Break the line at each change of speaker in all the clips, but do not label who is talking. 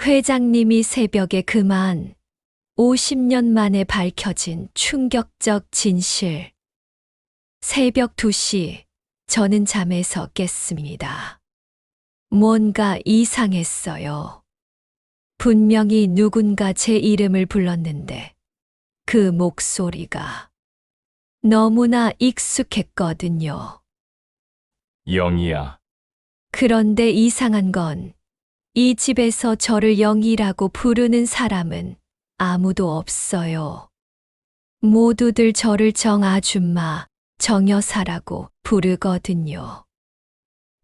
회장님이 새벽에 그만 50년 만에 밝혀진 충격적 진실. 새벽 2시, 저는 잠에서 깼습니다. 뭔가 이상했어요. 분명히 누군가 제 이름을 불렀는데 그 목소리가 너무나 익숙했거든요.
영희야,
그런데 이상한 건 이 집에서 저를 영희라고 부르는 사람은 아무도 없어요. 모두들 저를 정아줌마, 정여사라고 부르거든요.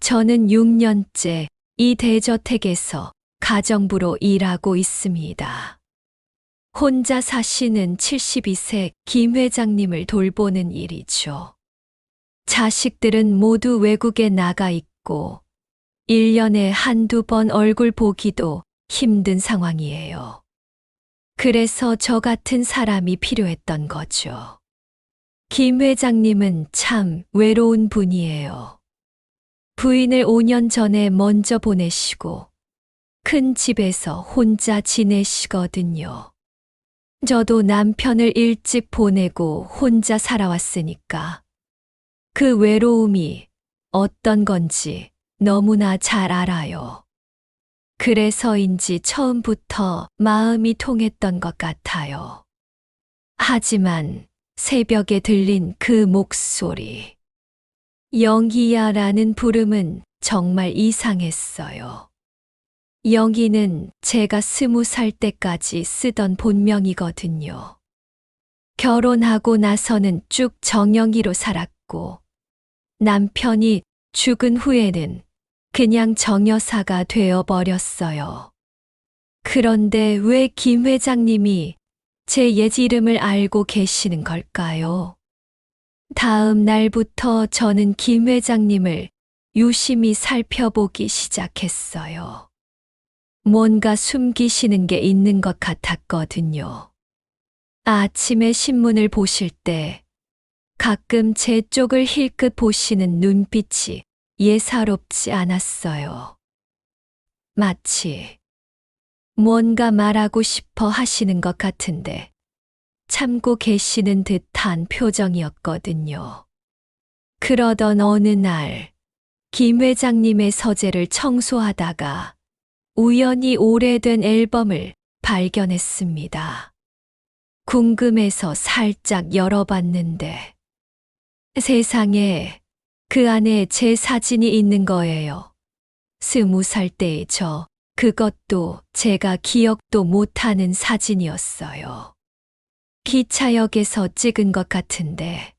저는 6년째 이 대저택에서 가정부로 일하고 있습니다. 혼자 사시는 72세 김 회장님을 돌보는 일이죠. 자식들은 모두 외국에 나가 있고 1년에 한두 번 얼굴 보기도 힘든 상황이에요. 그래서 저 같은 사람이 필요했던 거죠. 김 회장님은 참 외로운 분이에요. 부인을 5년 전에 먼저 보내시고 큰 집에서 혼자 지내시거든요. 저도 남편을 일찍 보내고 혼자 살아왔으니까 그 외로움이 어떤 건지 너무나 잘 알아요. 그래서인지 처음부터 마음이 통했던 것 같아요. 하지만 새벽에 들린 그 목소리, 영희야라는 부름은 정말 이상했어요. 영희는 제가 20살 때까지 쓰던 본명이거든요. 결혼하고 나서는 쭉 정영희로 살았고 남편이 죽은 후에는 그냥 정여사가 되어버렸어요. 그런데 왜 김 회장님이 제 옛 이름을 알고 계시는 걸까요? 다음 날부터 저는 김 회장님을 유심히 살펴보기 시작했어요. 뭔가 숨기시는 게 있는 것 같았거든요. 아침에 신문을 보실 때 가끔 제 쪽을 힐끗 보시는 눈빛이 예사롭지 않았어요. 마치 뭔가 말하고 싶어 하시는 것 같은데 참고 계시는 듯한 표정이었거든요. 그러던 어느 날, 김 회장님의 서재를 청소하다가 우연히 오래된 앨범을 발견했습니다. 궁금해서 살짝 열어봤는데 세상에 그 안에 제 사진이 있는 거예요. 20살 때의 저, 그것도 제가 기억도 못하는 사진이었어요. 기차역에서 찍은 것 같은데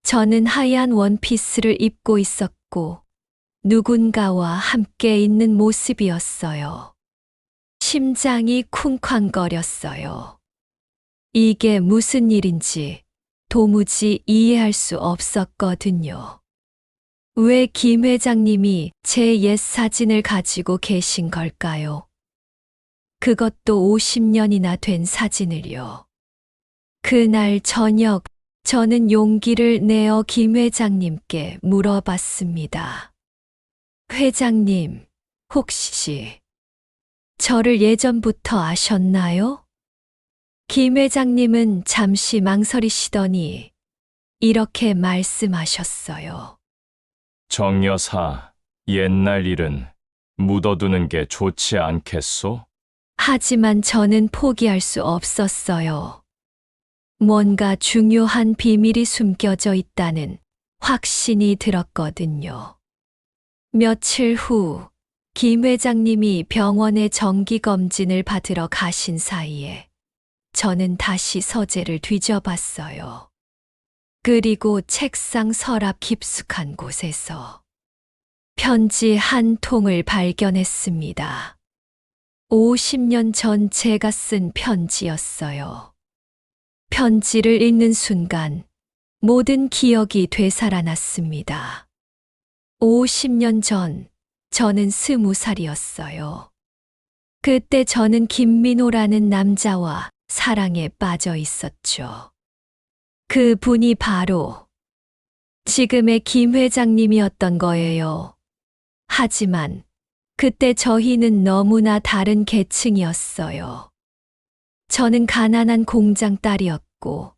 저는 하얀 원피스를 입고 있었고 누군가와 함께 있는 모습이었어요. 심장이 쿵쾅거렸어요. 이게 무슨 일인지 도무지 이해할 수 없었거든요. 왜 김 회장님이 제 옛 사진을 가지고 계신 걸까요? 그것도 50년이나 된 사진을요. 그날 저녁 저는 용기를 내어 김 회장님께 물어봤습니다. 회장님, 혹시 저를 예전부터 아셨나요? 김 회장님은 잠시 망설이시더니 이렇게 말씀하셨어요.
정여사, 옛날 일은 묻어두는 게 좋지 않겠소?
하지만 저는 포기할 수 없었어요. 뭔가 중요한 비밀이 숨겨져 있다는 확신이 들었거든요. 며칠 후, 김 회장님이 병원에 정기검진을 받으러 가신 사이에 저는 다시 서재를 뒤져봤어요. 그리고 책상 서랍 깊숙한 곳에서 편지 한 통을 발견했습니다. 50년 전 제가 쓴 편지였어요. 편지를 읽는 순간 모든 기억이 되살아났습니다. 50년 전 저는 20살이었어요. 그때 저는 김민호라는 남자와 사랑에 빠져 있었죠. 그 분이 바로 지금의 김 회장님이었던 거예요. 하지만 그때 저희는 너무나 다른 계층이었어요. 저는 가난한 공장 딸이었고,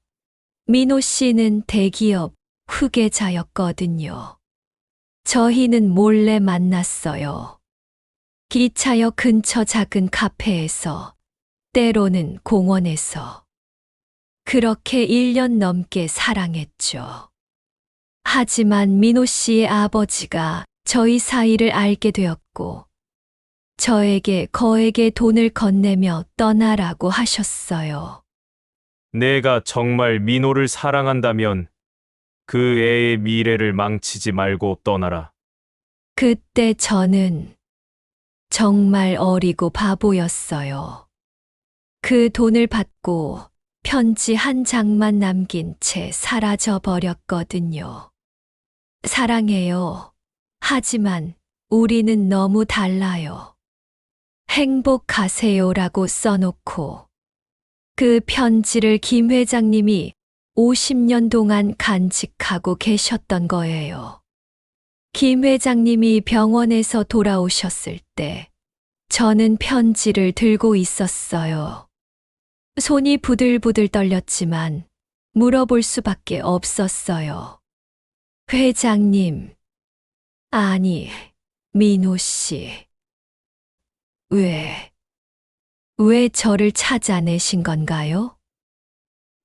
민호 씨는 대기업 후계자였거든요. 저희는 몰래 만났어요. 기차역 근처 작은 카페에서, 때로는 공원에서. 그렇게 1년 넘게 사랑했죠. 하지만 민호 씨의 아버지가 저희 사이를 알게 되었고, 저에게 거액의 돈을 건네며 떠나라고 하셨어요.
내가 정말 민호를 사랑한다면 그 애의 미래를 망치지 말고 떠나라.
그때 저는 정말 어리고 바보였어요. 그 돈을 받고 편지 한 장만 남긴 채 사라져 버렸거든요. 사랑해요. 하지만 우리는 너무 달라요. 행복하세요라고 써놓고 그 편지를 김 회장님이 50년 동안 간직하고 계셨던 거예요. 김 회장님이 병원에서 돌아오셨을 때 저는 편지를 들고 있었어요. 손이 부들부들 떨렸지만 물어볼 수밖에 없었어요. 회장님, 아니, 민호 씨. 왜 저를 찾아내신 건가요?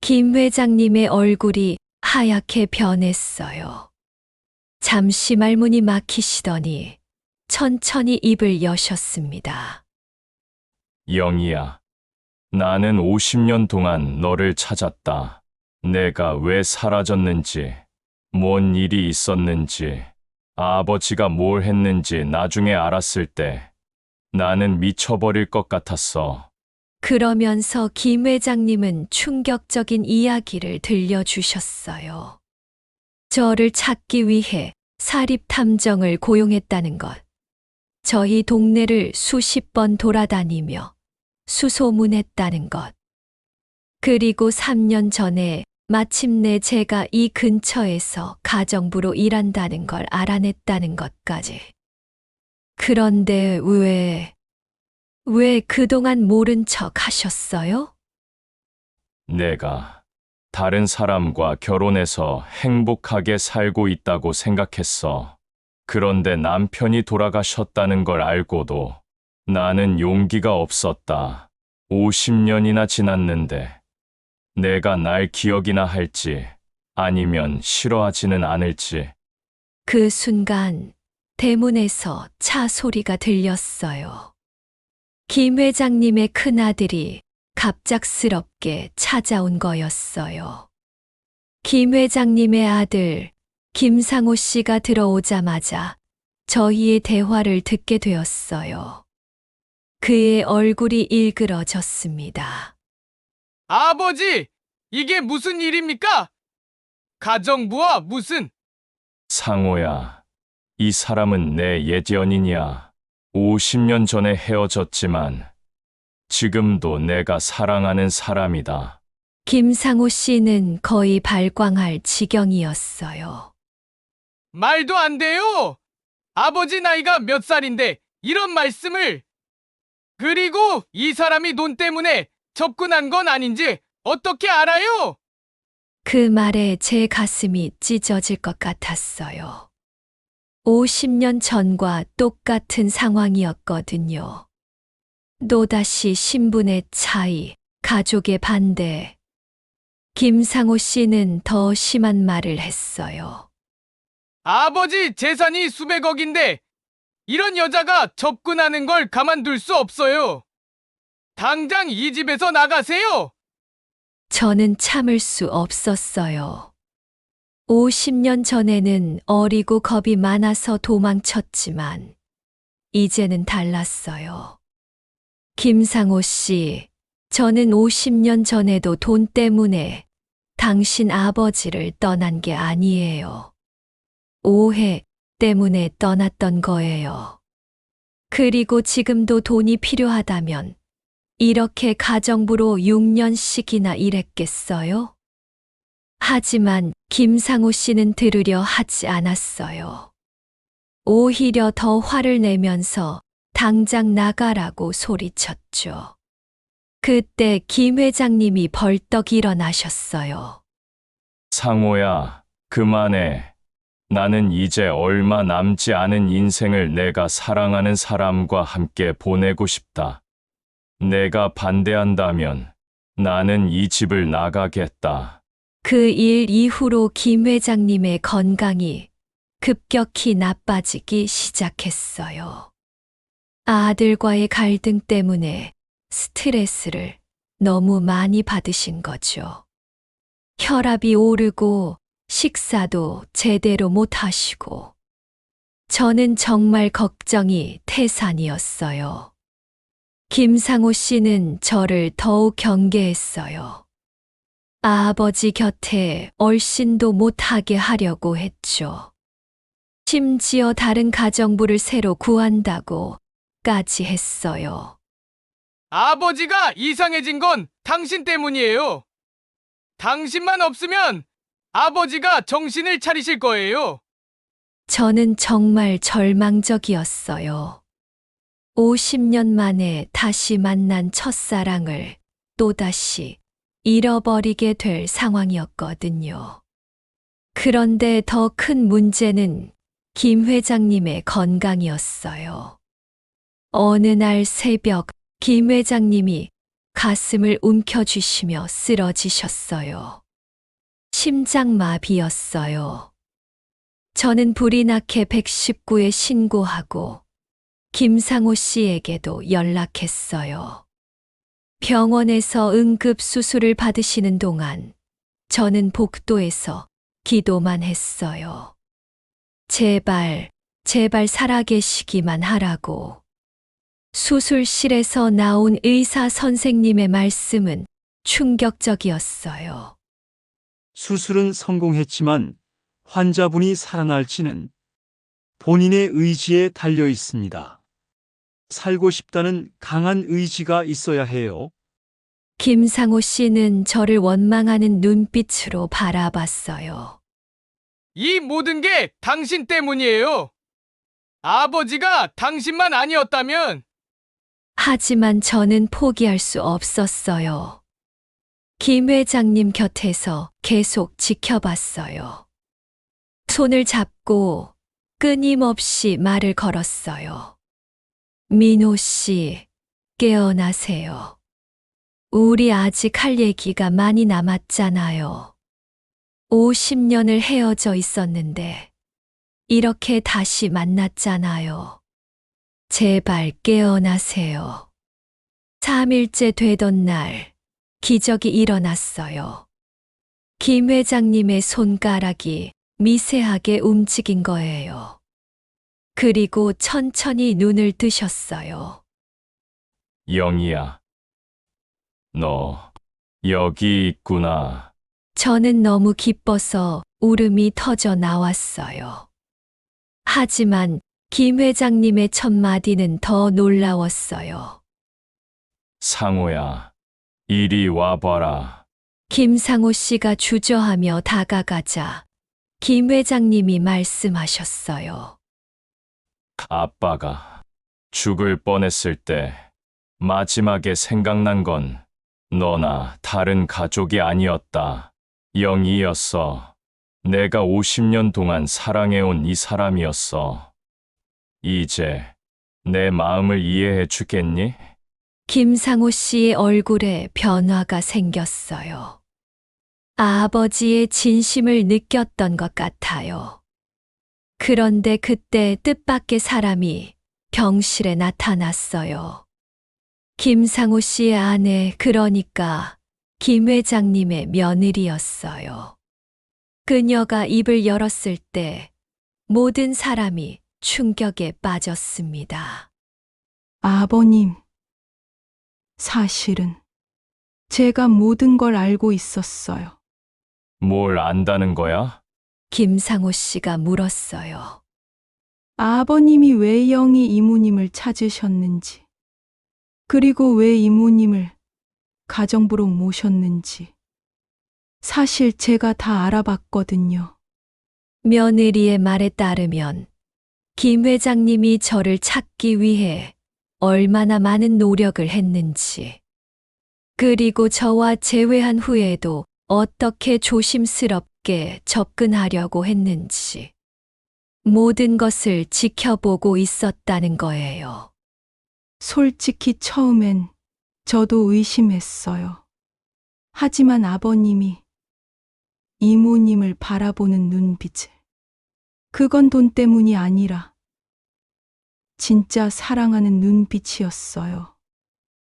김 회장님의 얼굴이 하얗게 변했어요. 잠시 말문이 막히시더니 천천히 입을 여셨습니다.
영희야, 나는 50년 동안 너를 찾았다. 내가 왜 사라졌는지, 뭔 일이 있었는지, 아버지가 뭘 했는지 나중에 알았을 때 나는 미쳐버릴 것 같았어.
그러면서 김 회장님은 충격적인 이야기를 들려주셨어요. 저를 찾기 위해 사립탐정을 고용했다는 것. 저희 동네를 수십 번 돌아다니며 수소문했다는 것. 그리고 3년 전에 마침내 제가 이 근처에서 가정부로 일한다는 걸 알아냈다는 것까지. 그런데 왜 그동안 모른 척 하셨어요?
내가 다른 사람과 결혼해서 행복하게 살고 있다고 생각했어. 그런데 남편이 돌아가셨다는 걸 알고도 나는 용기가 없었다. 50년이나 지났는데 내가 날 기억이나 할지 아니면 싫어하지는 않을지.
그 순간 대문에서 차 소리가 들렸어요. 김 회장님의 큰아들이 갑작스럽게 찾아온 거였어요. 김 회장님의 아들 김상호 씨가 들어오자마자 저희의 대화를 듣게 되었어요. 그의 얼굴이 일그러졌습니다.
아버지, 이게 무슨 일입니까? 가정부와 무슨?
상호야, 이 사람은 내 옛 연인이야. 50년 전에 헤어졌지만 지금도 내가 사랑하는 사람이다.
김상호 씨는 거의 발광할 지경이었어요.
말도 안 돼요! 아버지 나이가 몇 살인데 이런 말씀을! 그리고 이 사람이 돈 때문에 접근한 건 아닌지 어떻게 알아요?
그 말에 제 가슴이 찢어질 것 같았어요. 50년 전과 똑같은 상황이었거든요. 또다시 신분의 차이, 가족의 반대. 김상호 씨는 더 심한 말을 했어요.
아버지 재산이 수백억인데 이런 여자가 접근하는 걸 가만둘 수 없어요. 당장 이 집에서 나가세요!
저는 참을 수 없었어요. 50년 전에는 어리고 겁이 많아서 도망쳤지만, 이제는 달랐어요. 김상호 씨, 저는 50년 전에도 돈 때문에 당신 아버지를 떠난 게 아니에요. 오해 때문에 떠났던 거예요. 그리고 지금도 돈이 필요하다면 이렇게 가정부로 6년씩이나 일했겠어요? 하지만 김상호 씨는 들으려 하지 않았어요. 오히려 더 화를 내면서 당장 나가라고 소리쳤죠. 그때 김 회장님이 벌떡 일어나셨어요.
상호야, 그만해. 나는 이제 얼마 남지 않은 인생을 내가 사랑하는 사람과 함께 보내고 싶다. 내가 반대한다면 나는 이 집을 나가겠다.
그 일 이후로 김 회장님의 건강이 급격히 나빠지기 시작했어요. 아들과의 갈등 때문에 스트레스를 너무 많이 받으신 거죠. 혈압이 오르고 식사도 제대로 못 하시고 저는 정말 걱정이 태산이었어요. 김상호 씨는 저를 더욱 경계했어요. 아버지 곁에 얼씬도 못하게 하려고 했죠. 심지어 다른 가정부를 새로 구한다고까지 했어요.
아버지가 이상해진 건 당신 때문이에요. 당신만 없으면 아버지가 정신을 차리실 거예요.
저는 정말 절망적이었어요. 50년 만에 다시 만난 첫사랑을 또다시 잃어버리게 될 상황이었거든요. 그런데 더 큰 문제는 김 회장님의 건강이었어요. 어느 날 새벽 김 회장님이 가슴을 움켜쥐시며 쓰러지셨어요. 심장마비였어요. 저는 불이 나게 119에 신고하고 김상호 씨에게도 연락했어요. 병원에서 응급수술을 받으시는 동안 저는 복도에서 기도만 했어요. 제발, 제발 살아계시기만 하라고. 수술실에서 나온 의사 선생님의 말씀은 충격적이었어요.
수술은 성공했지만 환자분이 살아날지는 본인의 의지에 달려 있습니다. 살고 싶다는 강한 의지가 있어야 해요.
김상호 씨는 저를 원망하는 눈빛으로 바라봤어요.
이 모든 게 당신 때문이에요. 아버지가 당신만 아니었다면
하지만 저는 포기할 수 없었어요. 김 회장님 곁에서 계속 지켜봤어요. 손을 잡고 끊임없이 말을 걸었어요. 민호 씨, 깨어나세요. 우리 아직 할 얘기가 많이 남았잖아요. 50년을 헤어져 있었는데 이렇게 다시 만났잖아요. 제발 깨어나세요. 3일째 되던 날 기적이 일어났어요. 김 회장님의 손가락이 미세하게 움직인 거예요. 그리고 천천히 눈을 뜨셨어요.
영희야, 너 여기 있구나.
저는 너무 기뻐서 울음이 터져 나왔어요. 하지만 김 회장님의 첫 마디는 더 놀라웠어요.
상호야, 이리 와봐라.
김상호 씨가 주저하며 다가가자 김 회장님이 말씀하셨어요.
아빠가 죽을 뻔했을 때 마지막에 생각난 건 너나 다른 가족이 아니었다. 영희였어. 내가 50년 동안 사랑해온 이 사람이었어. 이제 내 마음을 이해해 주겠니?
김상호 씨의 얼굴에 변화가 생겼어요. 아버지의 진심을 느꼈던 것 같아요. 그런데 그때 뜻밖의 사람이 병실에 나타났어요. 김상호 씨의 아내, 그러니까 김 회장님의 며느리였어요. 그녀가 입을 열었을 때 모든 사람이 충격에 빠졌습니다.
아버님, 사실은 제가 모든 걸 알고 있었어요.
뭘 안다는 거야?
김상호 씨가 물었어요.
아버님이 왜 영희 이모님을 찾으셨는지, 그리고 왜 이모님을 가정부로 모셨는지, 사실 제가 다 알아봤거든요.
며느리의 말에 따르면 김 회장님이 저를 찾기 위해 얼마나 많은 노력을 했는지, 그리고 저와 재회한 후에도 어떻게 조심스럽게 접근하려고 했는지, 모든 것을 지켜보고 있었다는 거예요.
솔직히 처음엔 저도 의심했어요. 하지만 아버님이 이모님을 바라보는 눈빛을, 그건 돈 때문이 아니라 진짜 사랑하는 눈빛이었어요.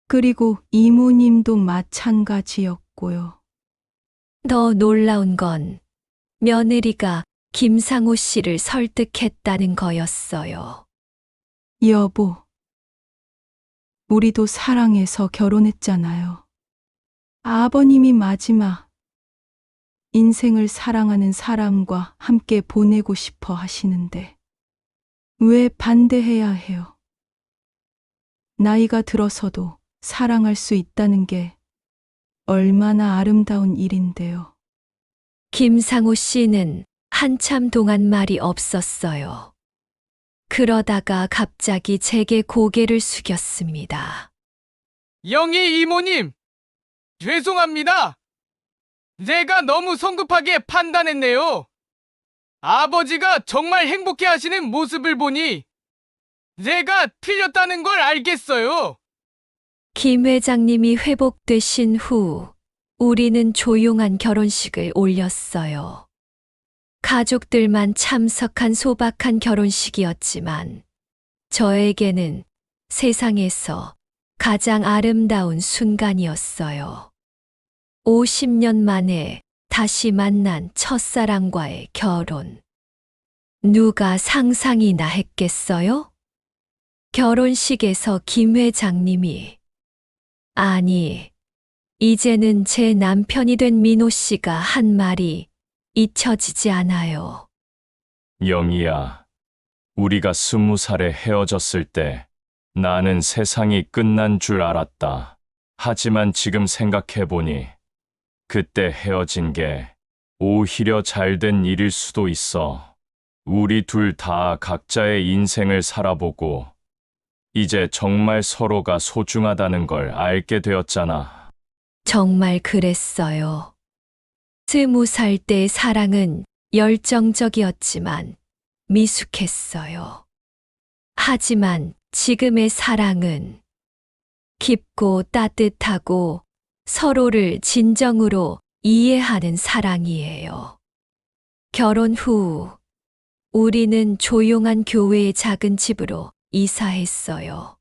그리고 이모님도 마찬가지였고요.
더 놀라운 건 며느리가 김상호 씨를 설득했다는 거였어요.
여보, 우리도 사랑해서 결혼했잖아요. 아버님이 마지막 인생을 사랑하는 사람과 함께 보내고 싶어 하시는데 왜 반대해야 해요? 나이가 들어서도 사랑할 수 있다는 게 얼마나 아름다운 일인데요.
김상호 씨는 한참 동안 말이 없었어요. 그러다가 갑자기 제게 고개를 숙였습니다.
영희 이모님, 죄송합니다. 제가 너무 성급하게 판단했네요. 아버지가 정말 행복해 하시는 모습을 보니 제가 틀렸다는 걸 알겠어요.
김 회장님이 회복되신 후 우리는 조용한 결혼식을 올렸어요. 가족들만 참석한 소박한 결혼식이었지만 저에게는 세상에서 가장 아름다운 순간이었어요. 50년 만에 다시 만난 첫사랑과의 결혼. 누가 상상이나 했겠어요? 결혼식에서 김 회장님이, 아니, 이제는 제 남편이 된 민호 씨가 한 말이 잊혀지지 않아요.
영희야, 우리가 20살에 헤어졌을 때 나는 세상이 끝난 줄 알았다. 하지만 지금 생각해보니 그때 헤어진 게 오히려 잘된 일일 수도 있어. 우리 둘 다 각자의 인생을 살아보고 이제 정말 서로가 소중하다는 걸 알게 되었잖아.
정말 그랬어요. 20살 때의 사랑은 열정적이었지만 미숙했어요. 하지만 지금의 사랑은 깊고 따뜻하고 서로를 진정으로 이해하는 사랑이에요. 결혼 후 우리는 조용한 교회의 작은 집으로 이사했어요.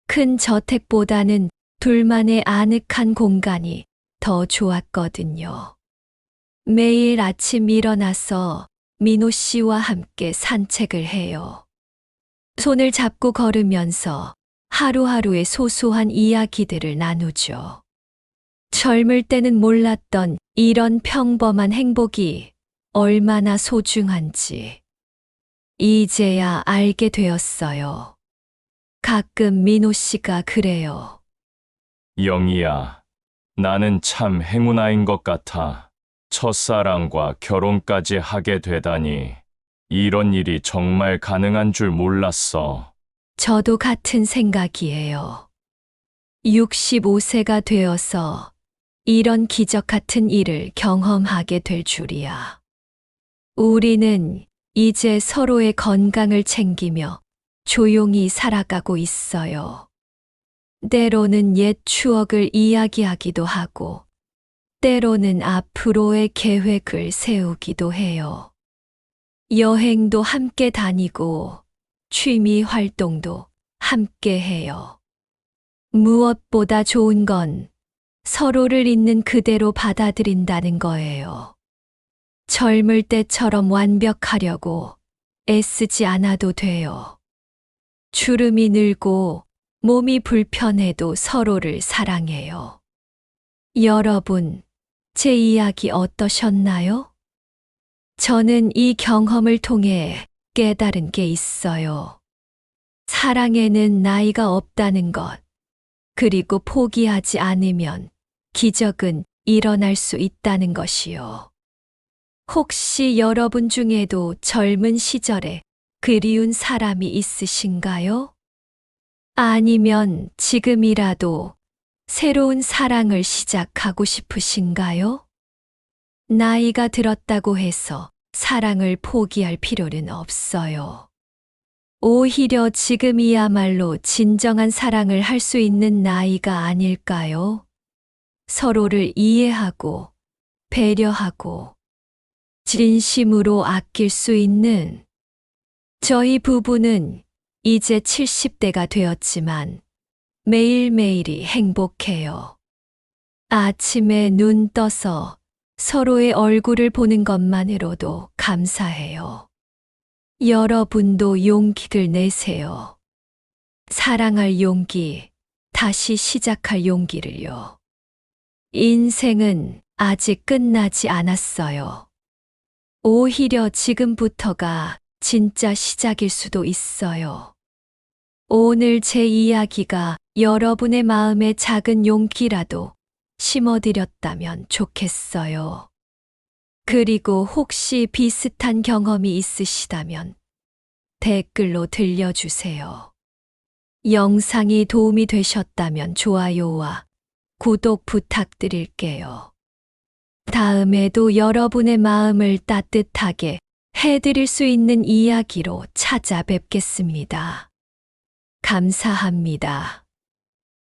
큰 저택보다는 둘만의 아늑한 공간이 더 좋았거든요. 매일 아침 일어나서 민호 씨와 함께 산책을 해요. 손을 잡고 걸으면서 하루하루의 소소한 이야기들을 나누죠. 젊을 때는 몰랐던 이런 평범한 행복이 얼마나 소중한지 이제야 알게 되었어요. 가끔 민호 씨가 그래요.
영희야, 나는 참 행운아인 것 같아. 첫사랑과 결혼까지 하게 되다니. 이런 일이 정말 가능한 줄 몰랐어.
저도 같은 생각이에요. 65세가 되어서 이런 기적 같은 일을 경험하게 될 줄이야. 우리는 이제 서로의 건강을 챙기며 조용히 살아가고 있어요. 때로는 옛 추억을 이야기하기도 하고, 때로는 앞으로의 계획을 세우기도 해요. 여행도 함께 다니고, 취미 활동도 함께 해요. 무엇보다 좋은 건 서로를 있는 그대로 받아들인다는 거예요. 젊을 때처럼 완벽하려고 애쓰지 않아도 돼요. 주름이 늘고 몸이 불편해도 서로를 사랑해요. 여러분, 제 이야기 어떠셨나요? 저는 이 경험을 통해 깨달은 게 있어요. 사랑에는 나이가 없다는 것, 그리고 포기하지 않으면 기적은 일어날 수 있다는 것이요. 혹시 여러분 중에도 젊은 시절에 그리운 사람이 있으신가요? 아니면 지금이라도 새로운 사랑을 시작하고 싶으신가요? 나이가 들었다고 해서 사랑을 포기할 필요는 없어요. 오히려 지금이야말로 진정한 사랑을 할 수 있는 나이가 아닐까요? 서로를 이해하고 배려하고 진심으로 아낄 수 있는 저희 부부는 이제 70대가 되었지만 매일매일이 행복해요. 아침에 눈 떠서 서로의 얼굴을 보는 것만으로도 감사해요. 여러분도 용기를 내세요. 사랑할 용기, 다시 시작할 용기를요. 인생은 아직 끝나지 않았어요. 오히려 지금부터가 진짜 시작일 수도 있어요. 오늘 제 이야기가 여러분의 마음에 작은 용기라도 심어드렸다면 좋겠어요. 그리고 혹시 비슷한 경험이 있으시다면 댓글로 들려주세요. 영상이 도움이 되셨다면 좋아요와 구독 부탁드릴게요. 다음에도 여러분의 마음을 따뜻하게 해드릴 수 있는 이야기로 찾아뵙겠습니다. 감사합니다.